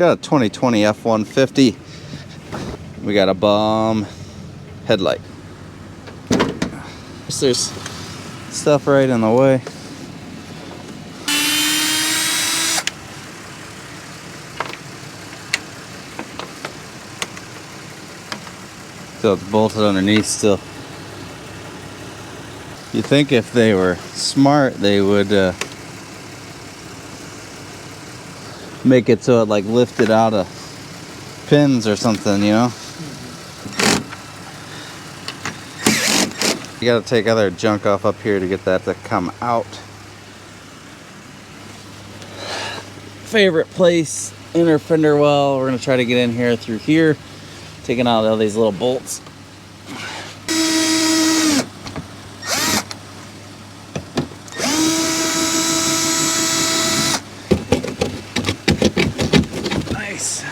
Got a 2020 F150. We got a bomb headlight. There's stuff right in the way. So it's bolted underneath still. You think if they were smart, they would make it so it like lifted out of pins or something, you know? You gotta take other junk off up here to get that to come out. Favorite place, inner fender well. We're gonna try to get in here through here, taking out all these little bolts. Nice.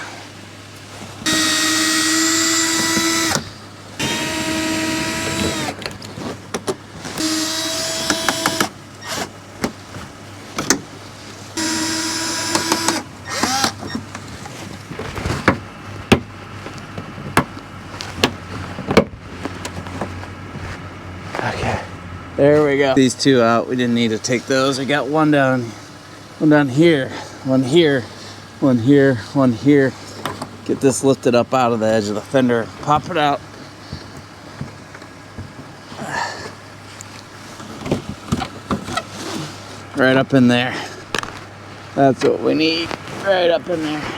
Okay, there we go. These two out. We didn't need to take those. We got one down here, one here, one here, one here. Get this lifted up out of the edge of the fender. Pop it out. Right up in there. That's what we need. Right up in there.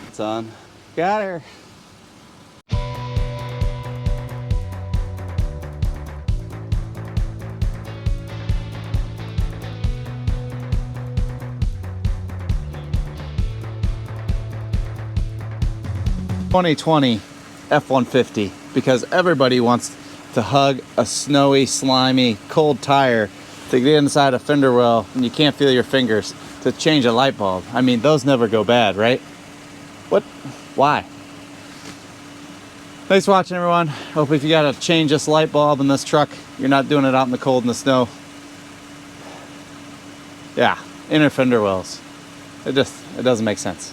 It's on. Got her. (2020) F-150, because everybody wants to hug a snowy, slimy, cold tire to get inside a fender well and you can't feel your fingers to change a light bulb. I mean, those never go bad, right? What? Why? Thanks for watching, everyone. Hope if you gotta change this light bulb in this truck, you're not doing it out in the cold and the snow. Yeah, inner fender wells. It doesn't make sense.